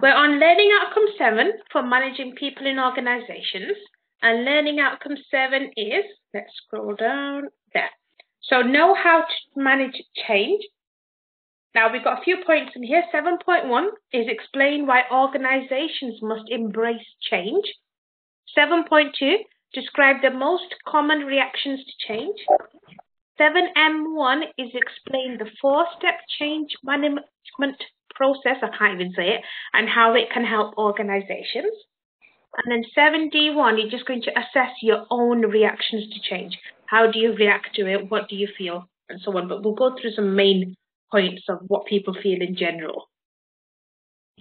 We're on learning outcome 7 for managing people in organizations. And learning outcome 7 is, let's scroll down there. So know how to manage change. Now we've got a few points in here. 7.1 is explain why organizations must embrace change. 7.2, describe the most common reactions to change. 7M1 is explain the 4-step change management process, I can't even say it, and how it can help organizations. And then 7D1, you're just going to assess your own reactions to change. How do you react to it? What do you feel? And so on. But we'll go through some main points of what people feel in general.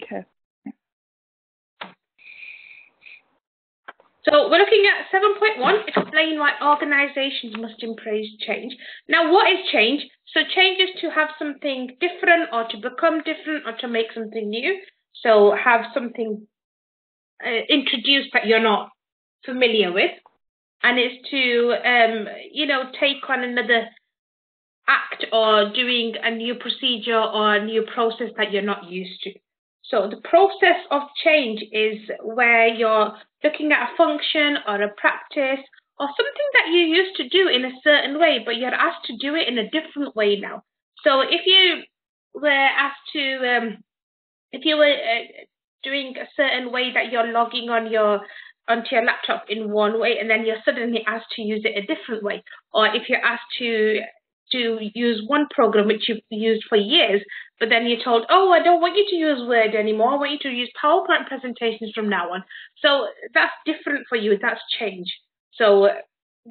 Okay. So we're looking at 7.1, explain why organizations must embrace change. Now, what is change? So change is to have something different or to become different or to make something new. So have something introduced that you're not familiar with. And it's to, take on another act or doing a new procedure or a new process that you're not used to. So the process of change is where you're looking at a function or a practice or something that you used to do in a certain way, but you're asked to do it in a different way now. So if you were asked to, doing a certain way that you're logging on onto your laptop in one way, and then you're suddenly asked to use it a different way, or if you're asked to use one program which you've used for years, but then you're told, oh, I don't want you to use Word anymore, I want you to use PowerPoint presentations from now on. So that's different for you, that's change. So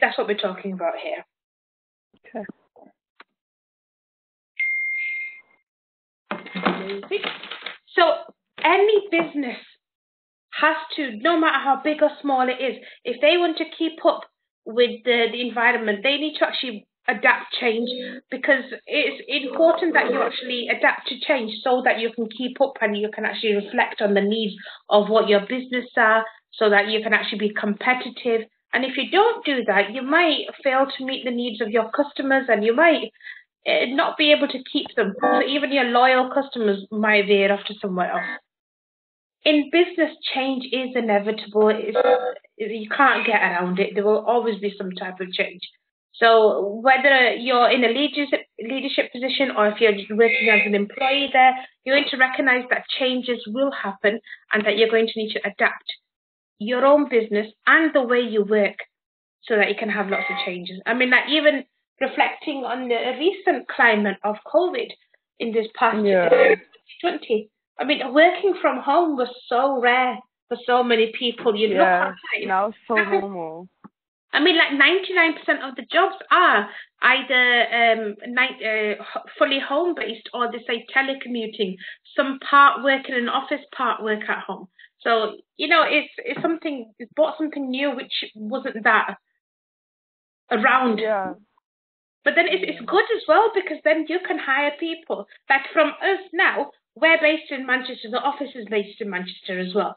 that's what we're talking about here. Okay. So any business has to, no matter how big or small it is, if they want to keep up with the environment, they need to actually adapt change, because it's important that you actually adapt to change so that you can keep up and you can actually reflect on the needs of what your business are, so that you can actually be competitive. And if you don't do that, you might fail to meet the needs of your customers, and you might not be able to keep them. So even your loyal customers might veer off to somewhere else. In business, change is inevitable. You can't get around it. There will always be some type of change. So whether you're in a leadership position or if you're working as an employee there, you're going to recognize that changes will happen and that you're going to need to adapt your own business and the way you work so that you can have lots of changes. I mean, like even reflecting on the recent climate of COVID in this past 2020, I mean, working from home was so rare for so many people. You look outside. Now it's so normal. I mean, like 99% of the jobs are either fully home-based or they say telecommuting. Some part work in an office, part work at home. So, it's brought something new which wasn't that around. Yeah. But then it's good as well, because then you can hire people. Like from us now, we're based in Manchester. The office is based in Manchester as well.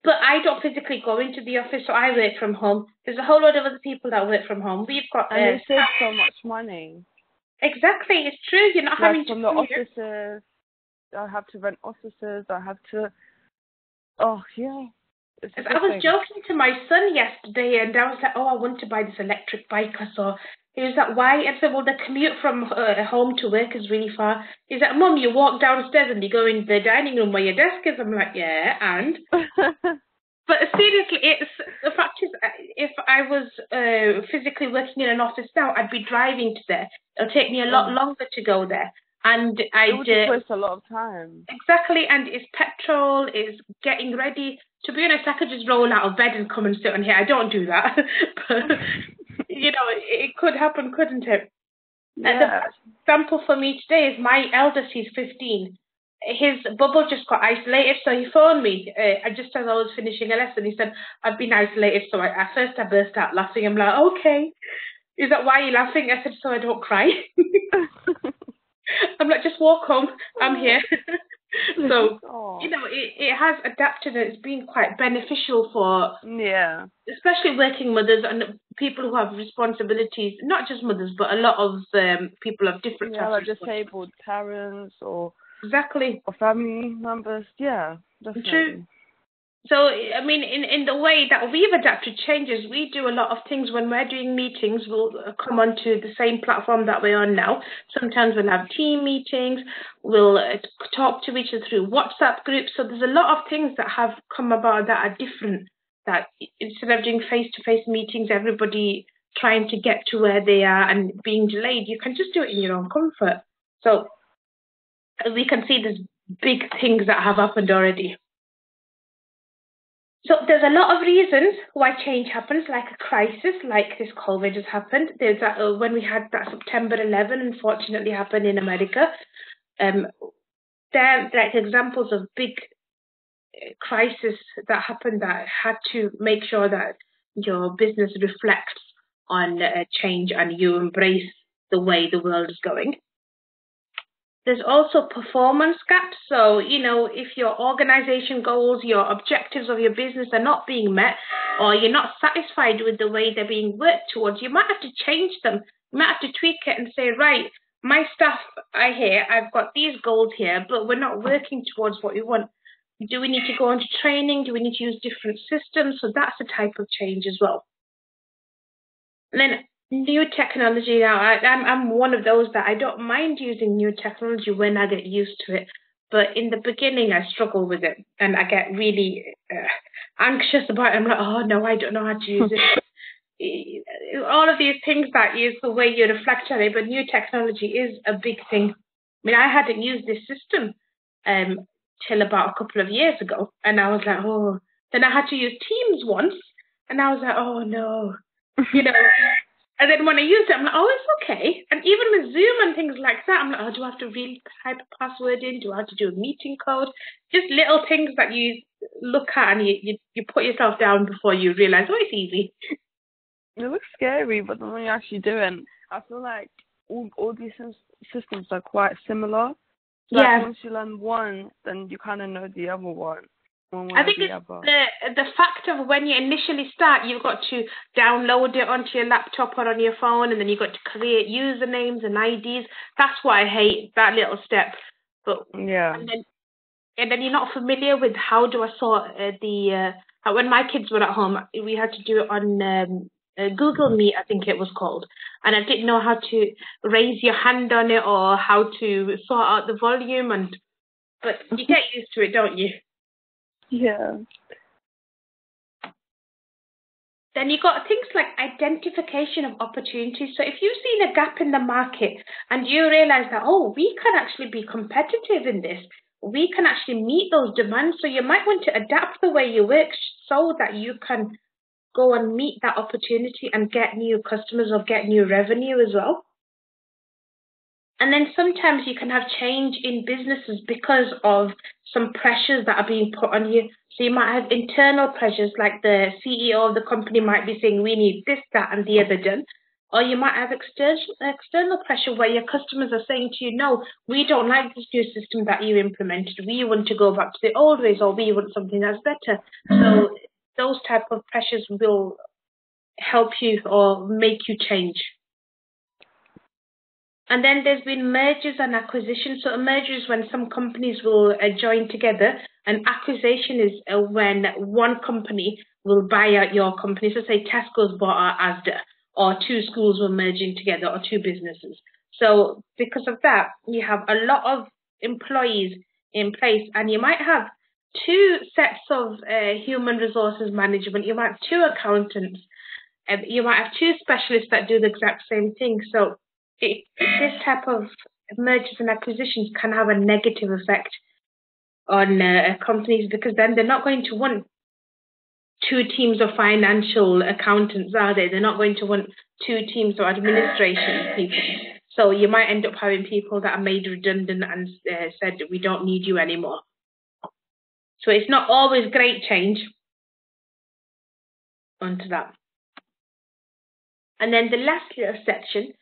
But I don't physically go into the office, so I work from home. There's a whole lot of other people that work from home. We've got... And it saves so much money. Exactly, it's true. You're not having to... From the offices, I have to rent offices, I have to... Oh, yeah. I was joking to my son yesterday, and I was like, oh, I want to buy this electric bike I saw. He was like, why? I said, well, the commute from home to work is really far. He's like, Mum, you walk downstairs and you go in the dining room where your desk is. I'm like, yeah, and? But seriously, the fact is, if I was physically working in an office now, I'd be driving to there. It'll take me a lot longer to go there. And it would waste a lot of time. Exactly, and it's petrol, it's getting ready. To be honest, I could just roll out of bed and come and sit on here. I don't do that. But, it could happen, couldn't it? Yeah. The example for me today is my eldest, he's 15. His bubble just got isolated, so he phoned me just as I was finishing a lesson. He said, I've been isolated, so I burst out laughing. I'm like, okay. Is that why you're laughing? I said, so I don't cry. I'm like, just walk home. I'm here. So, it has adapted and it's been quite beneficial for, especially working mothers and people who have responsibilities, not just mothers, but a lot of people of different types like disabled parents or Exactly. or family members. Yeah, definitely. True. So, I mean, in the way that we've adapted changes, we do a lot of things when we're doing meetings. We'll come onto the same platform that we're on now. Sometimes we'll have team meetings. We'll talk to each other through WhatsApp groups. So there's a lot of things that have come about that are different. That instead of doing face-to-face meetings, everybody trying to get to where they are and being delayed, you can just do it in your own comfort. So we can see there's big things that have happened already. So there's a lot of reasons why change happens, like a crisis, like this COVID has happened. There's that, when we had that September 11, unfortunately happened in America. They're like examples of big crisis that happened that had to make sure that your business reflects on change and you embrace the way the world is going. There's also performance gaps. So, if your organization goals, your objectives of your business are not being met, or you're not satisfied with the way they're being worked towards, you might have to change them. You might have to tweak it and say, right, my staff are here, I've got these goals here, but we're not working towards what we want. Do we need to go on to training? Do we need to use different systems? So that's a type of change as well. And then new technology. Now, I'm one of those that I don't mind using new technology when I get used to it. But in the beginning, I struggle with it. And I get really anxious about it. I'm like, oh, no, I don't know how to use it. All of these things that is the way you reflect on it. But new technology is a big thing. I mean, I hadn't used this system till about a couple of years ago. And I was like, oh. Then I had to use Teams once. And I was like, oh, no. And then when I use it, I'm like, oh, it's okay. And even with Zoom and things like that, I'm like, oh, do I have to really type a password in? Do I have to do a meeting code? Just little things that you look at and you put yourself down before you realize, oh, it's easy. It looks scary, but then when you actually do it, I feel like all these systems are quite similar. So yeah. Like once you learn one, then you kind of know the other one. I think it's the fact of when you initially start, you've got to download it onto your laptop or on your phone, and then you've got to create usernames and IDs. That's why I hate that little step. But yeah. And then you're not familiar with how do I sort when my kids were at home, we had to do it on Google Meet, I think it was called, and I didn't know how to raise your hand on it or how to sort out the volume, but you get used to it, don't you? Yeah. Then you've got things like identification of opportunities. So if you've seen a gap in the market and you realize that, oh, we can actually be competitive in this, we can actually meet those demands. So you might want to adapt the way you work so that you can go and meet that opportunity and get new customers or get new revenue as well. And then sometimes you can have change in businesses because of some pressures that are being put on you. So you might have internal pressures, like the CEO of the company might be saying, we need this, that, and the other done. Or you might have external pressure where your customers are saying to you, no, we don't like this new system that you implemented. We want to go back to the old ways, or we want something that's better. So those type of pressures will help you or make you change. And then there's been mergers and acquisitions. So a merger is when some companies will join together. An acquisition is when one company will buy out your company. So say Tesco's bought out ASDA, or two schools were merging together, or two businesses. So because of that, you have a lot of employees in place, and you might have two sets of human resources management. You might have two accountants. You might have two specialists that do the exact same thing. So this type of mergers and acquisitions can have a negative effect on companies, because then they're not going to want two teams of financial accountants, are they? They're not going to want two teams of administration people. So you might end up having people that are made redundant and said, we don't need you anymore. So it's not always great change onto that. And then the last little section,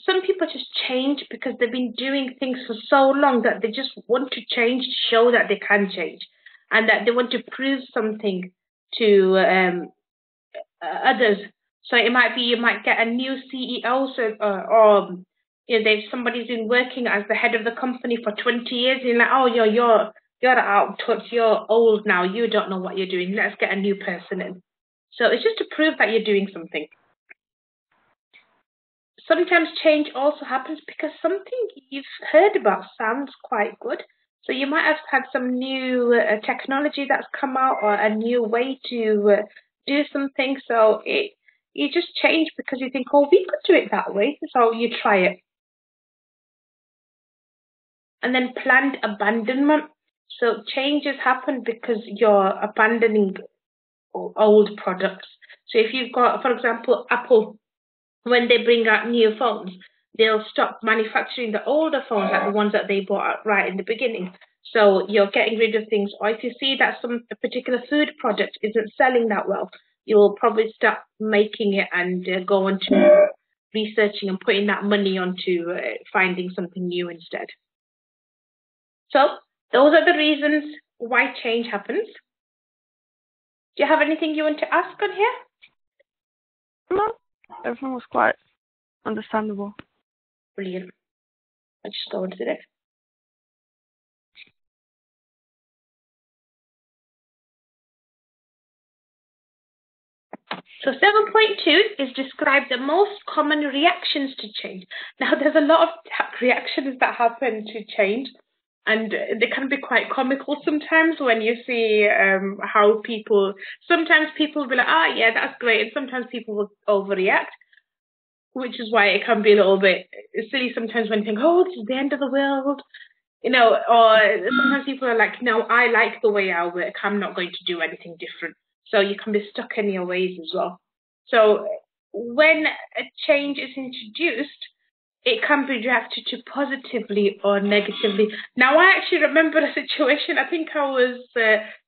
some people just change because they've been doing things for so long that they just want to change to show that they can change, and that they want to prove something to others. So it might be you might get a new CEO, or somebody's been working as the head of the company for 20 years, and you're like, oh, you're out of touch, you're old now, you don't know what you're doing, let's get a new person in. So it's just to prove that you're doing something. Sometimes change also happens because something you've heard about sounds quite good. So you might have had some new technology that's come out, or a new way to do something. So you just change because you think, oh, we could do it that way. So you try it. And then planned abandonment. So changes happen because you're abandoning old products. So if you've got, for example, Apple, when they bring out new phones, they'll stop manufacturing the older phones, like the ones that they bought out right in the beginning. So you're getting rid of things. Or if you see that a particular food product isn't selling that well, you'll probably stop making it and go on to researching and putting that money onto finding something new instead. So those are the reasons why change happens. Do you have anything you want to ask on here? No, everything was quite understandable. Brilliant. I'll just go into the next. So 7.2 is describe the most common reactions to change. Now, there's a lot of reactions that happen to change, and they can be quite comical sometimes when you see how sometimes people will be like, yeah, that's great, and sometimes people will overreact, which is why it can be a little bit silly sometimes when you think, oh, this is the end of the world, or sometimes people are like, no, I like the way I work, I'm not going to do anything different. So you can be stuck in your ways as well. So when a change is introduced, it can be reacted to positively or negatively. Now, I actually remember a situation, I think I was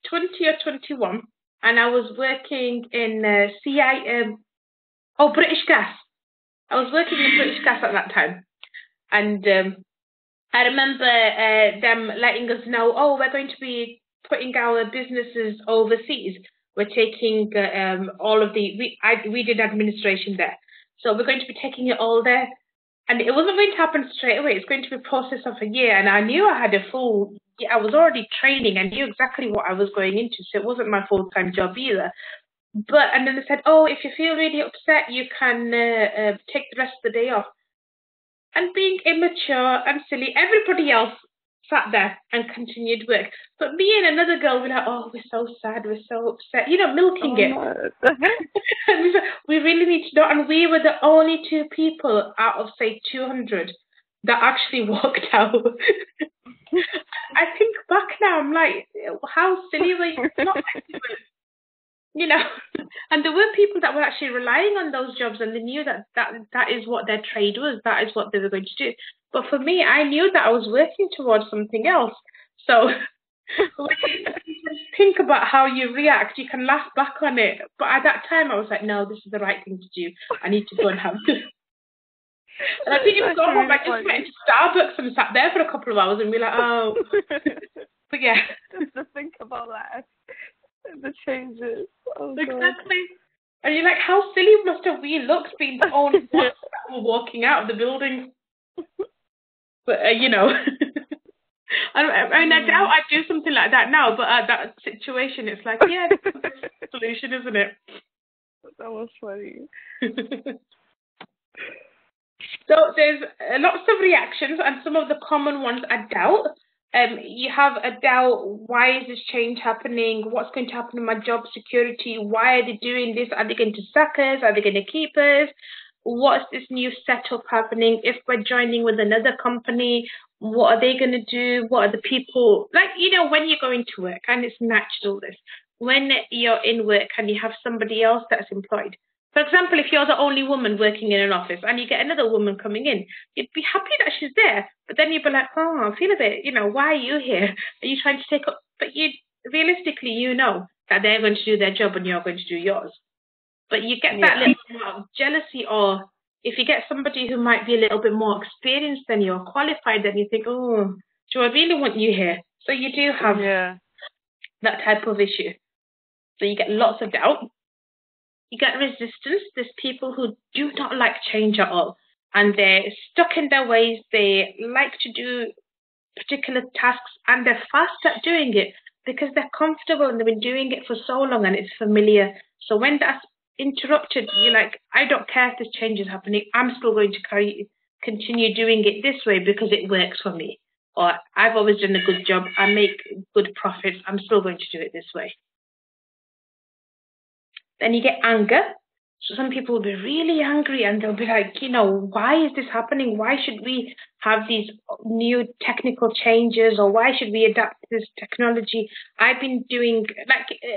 20 or 21, and I was working in British Gas. I was working in British Gas at that time. And I remember them letting us know, oh, we're going to be putting our businesses overseas. We're taking all of we did administration there. So we're going to be taking it all there. And it wasn't going to happen straight away. It's going to be a process of a year. And I knew I had I was already training. I knew exactly what I was going into. So it wasn't my full-time job either. And then they said, oh, if you feel really upset, you can take the rest of the day off. And being immature and silly, everybody else sat there and continued work. But me and another girl were like, oh, we're so sad, we're so upset, milking it. No. We really need to know. And we were the only two people out of, say, 200 that actually walked out. I think back now, I'm like, how silly were you? And there were people that were actually relying on those jobs, and they knew that is what their trade was, that is what they were going to do. But for me, I knew that I was working towards something else. So when you think about how you react, you can laugh back on it. But at that time, I was like, no, this is the right thing to do. I need to go and have this. And I didn't even go home. I just went to Starbucks and sat there for a couple of hours and be like, oh. But yeah. Just to think about that. The changes. Oh, exactly. God. And you're like, how silly must have we looked being the only ones that were walking out of the building? But, I doubt I'd do something like that now, but at that situation, it's like, yeah, that's the solution, isn't it? That was funny. So there's lots of reactions, and some of the common ones are doubt. You have a doubt, why is this change happening? What's going to happen to my job security? Why are they doing this? Are they going to sack us? Are they going to keep us? What's this new setup happening? If we're joining with another company, what are they going to do? What are the people? Like, when you're going to work, and it's natural this. When you're in work and you have somebody else that's employed. For example, if you're the only woman working in an office and you get another woman coming in, you'd be happy that she's there. But then you'd be like, oh, I feel a bit, why are you here? Are you trying to take up? But realistically, that they're going to do their job and you're going to do yours. But you get that little amount of jealousy, or if you get somebody who might be a little bit more experienced than you or qualified, then you think, oh, do I really want you here? So you do have that type of issue. So you get lots of doubt. You get resistance. There's people who do not like change at all. and they're stuck in their ways. They like to do particular tasks, and they're fast at doing it because they're comfortable and they've been doing it for so long and it's familiar. So when that's interrupted, you're like, I don't care if this change is happening. I'm still going to continue doing it this way because it works for me. Or I've always done a good job. I make good profits. I'm still going to do it this way. Then you get anger. So some people will be really angry and they'll be like, why is this happening? Why should we have these new technical changes, or why should we adapt this technology? I've been doing,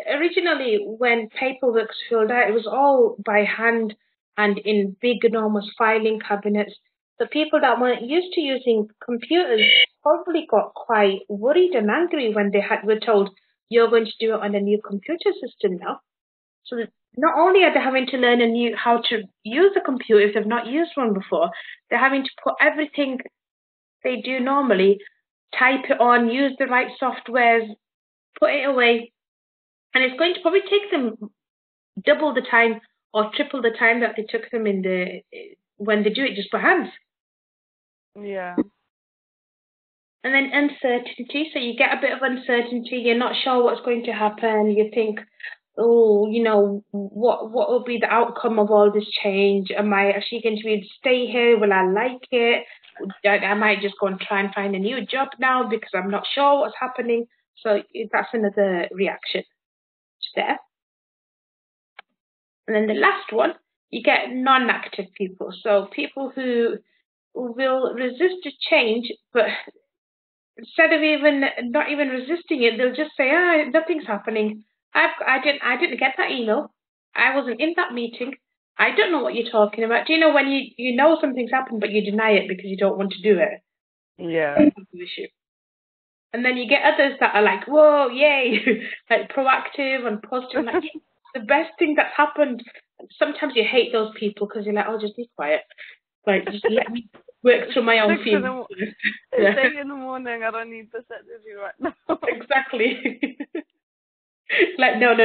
originally when paperwork's filled out, it was all by hand and in big, enormous filing cabinets. The people that weren't used to using computers probably got quite worried and angry when they were told, you're going to do it on a new computer system now. So not only are they having to learn how to use a computer if they've not used one before, they're having to put everything they do normally, type it on, use the right softwares, put it away. And it's going to probably take them double the time or triple the time that it took them when they do it just by hand. Yeah. And then uncertainty. So you get a bit of uncertainty. You're not sure what's going to happen. You think, what will be the outcome of all this change? Am I actually going to be able to stay here? Will I like it? I might just go and try and find a new job now because I'm not sure what's happening. So that's another reaction there. And then the last one, you get non-active people. So people who will resist a change, but instead of not even resisting it, they'll just say, nothing's happening. I didn't get that email. I wasn't in that meeting. I don't know what you're talking about. Do you know when you know something's happened, but you deny it because you don't want to do it? Yeah. That's the issue. And then you get others that are like, whoa, yay, like proactive and positive. Like, the best thing that's happened. Sometimes you hate those people because you're like, oh, just be quiet. Like, just let me work through my own feelings. It's 8 in the morning. I don't need this energy right now. Exactly. Like, no.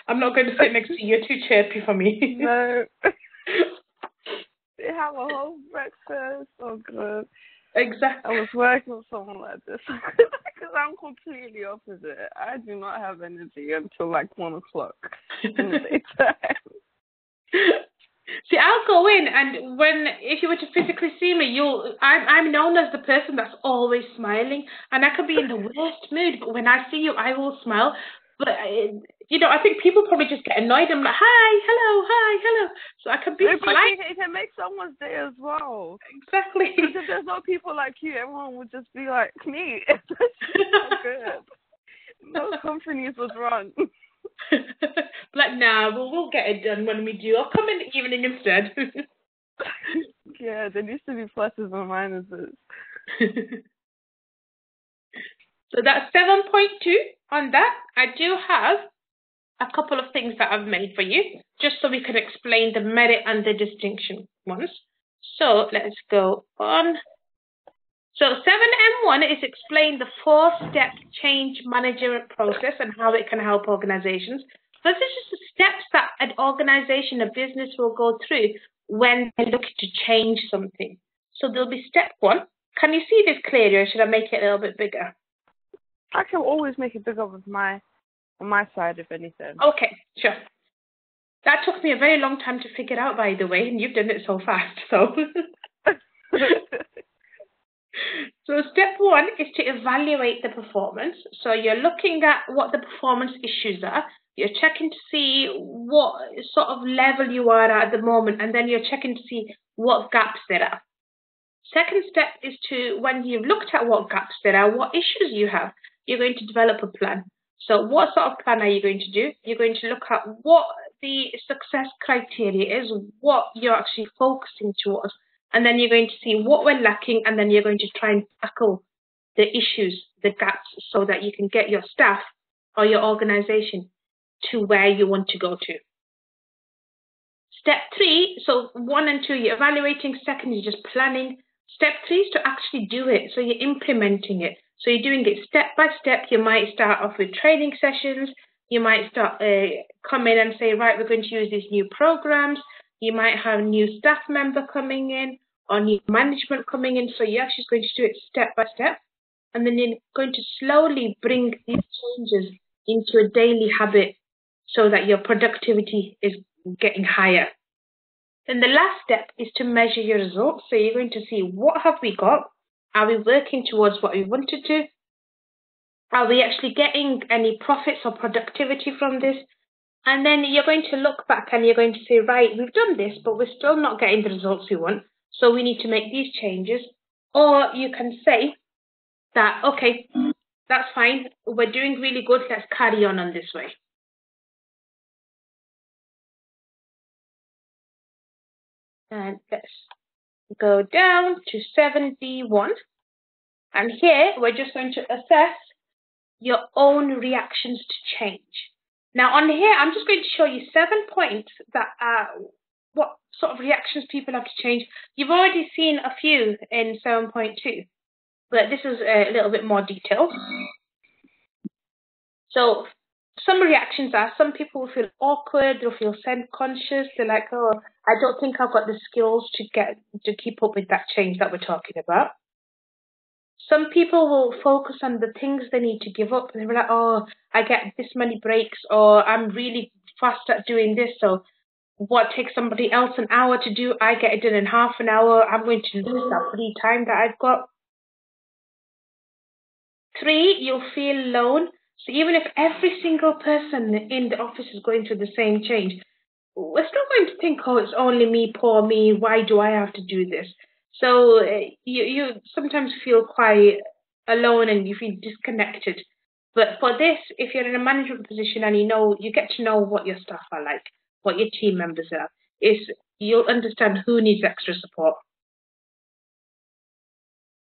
I'm not going to sit next to you. You're too chirpy for me. No. They have a whole breakfast. Oh, God. Exactly. I was working with someone like this because I'm completely opposite. I do not have energy until like 1 o'clock in the daytime. See, I'll go in, and if you were to physically see me, I'm known as the person that's always smiling, and I could be in the worst mood, but when I see you, I will smile. But I think people probably just get annoyed. I'm like, hi, hello. So I could be polite. It can make someone's day as well. Exactly. Because if there's no people like you, everyone would just be like me. That's so good. Most companies would run. Like, nah, we'll get it done when we do. I'll come in the evening instead. Yeah, there needs to be pluses and minuses. So that's 7.2 on that. I do have a couple of things that I've made for you, just so we can explain the merit and the distinction ones. So let's go on. So 7M1 is explain the 4-step change management process and how it can help organizations. So this is the steps that an organization, a business will go through when they're looking to change something. So there'll be step 1. Can you see this clearly, or should I make it a little bit bigger? I can always make it bigger on my side, if anything. Okay, sure. That took me a very long time to figure out, by the way, and you've done it so fast. So step 1 is to evaluate the performance. So you're looking at what the performance issues are. You're checking to see what sort of level you are at the moment, and then you're checking to see what gaps there are. Second step is to, when you've looked at what gaps there are, what issues you have, you're going to develop a plan. So what sort of plan are you going to do? You're going to look at what the success criteria is, what you're actually focusing towards, and then you're going to see what we're lacking, and then you're going to try and tackle the issues, the gaps, so that you can get your staff or your organization to where you want to go to. Step 3, so 1 and 2, you're evaluating. Second, you're just planning. Step 3 is to actually do it. So you're implementing it. So you're doing it step by step. You might start off with training sessions. You might come in and say, right, we're going to use these new programs. You might have a new staff member coming in, on your management coming in. So you're actually going to do it step by step. And then you're going to slowly bring these changes into a daily habit so that your productivity is getting higher. Then the last step is to measure your results. So you're going to see, what have we got? Are we working towards what we wanted to? Are we actually getting any profits or productivity from this? And then you're going to look back and you're going to say, right, we've done this, but we're still not getting the results we want. So we need to make these changes. Or you can say that, okay, that's fine. We're doing really good. Let's carry on this way. And let's go down to 7D1. And here we're just going to assess your own reactions to change. Now on here, I'm just going to show you 7 points that are what sort of reactions people have to change. You've already seen a few in 7.2, but this is a little bit more detailed. So some reactions are, some people will feel awkward, they'll feel self-conscious, they're like, oh, I don't think I've got the skills to keep up with that change that we're talking about. Some people will focus on the things they need to give up. They're like, oh, I get this many breaks, or I'm really fast at doing this, so what takes somebody else an hour to do, I get it done in half an hour. I'm going to lose that free time that I've got. 3, you'll feel alone. So even if every single person in the office is going through the same change, we're still going to think, oh, it's only me, poor me, why do I have to do this? So you sometimes feel quite alone and you feel disconnected. But for this, if you're in a management position and you get to know what your staff are like, what your team members are, you'll understand who needs extra support.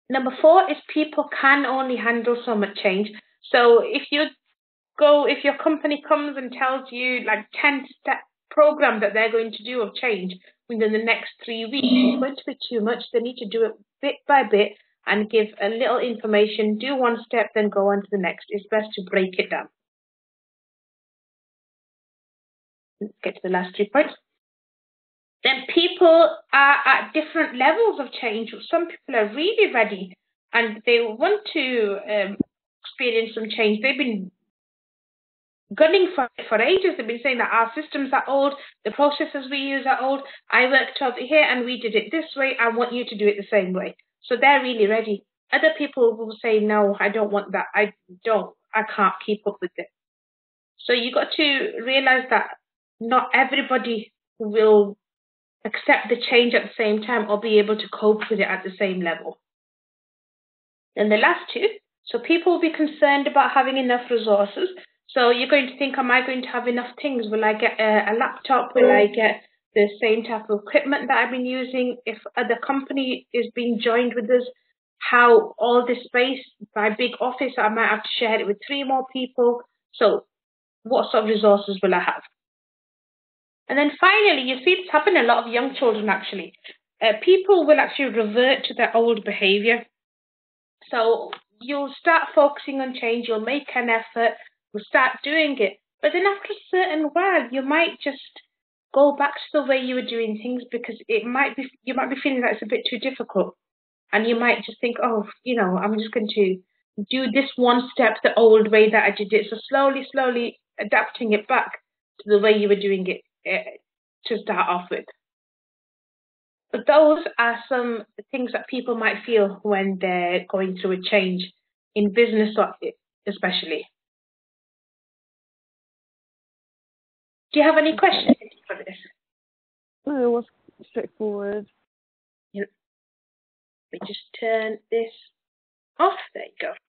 Number 4 is people can only handle so much change. So if your company comes and tells you like 10-step program that they're going to do of change within the next 3 weeks, it's going to be too much. They need to do it bit by bit and give a little information, do 1 step, then go on to the next. It's best to break it down. Let's get to the last 3 points. Then people are at different levels of change. Some people are really ready and they want to experience some change. They've been gunning for ages. They've been saying that our systems are old, the processes we use are old. I worked over here and we did it this way. I want you to do it the same way. So they're really ready. Other people will say, no, I don't want that. I can't keep up with it. So you got to realize that not everybody will accept the change at the same time or be able to cope with it at the same level. Then the last 2, so people will be concerned about having enough resources. So you're going to think, am I going to have enough things? Will I get a laptop? Will I get the same type of equipment that I've been using? If other company is being joined with us, how all this space, my big office, I might have to share it with 3 more people. So what sort of resources will I have? And then finally, you see this happen a lot of young children actually. People will actually revert to their old behavior. So you'll start focusing on change, you'll make an effort, you'll start doing it. But then after a certain while, you might just go back to the way you were doing things because you might be feeling that it's a bit too difficult. And you might just think, oh, I'm just going to do this 1 step the old way that I did it. So slowly adapting it back to the way you were doing it to start off with. But those are some things that people might feel when they're going through a change in business, especially. Do you have any questions for this? No, it was straightforward. Yep. Let me just turn this off. There you go.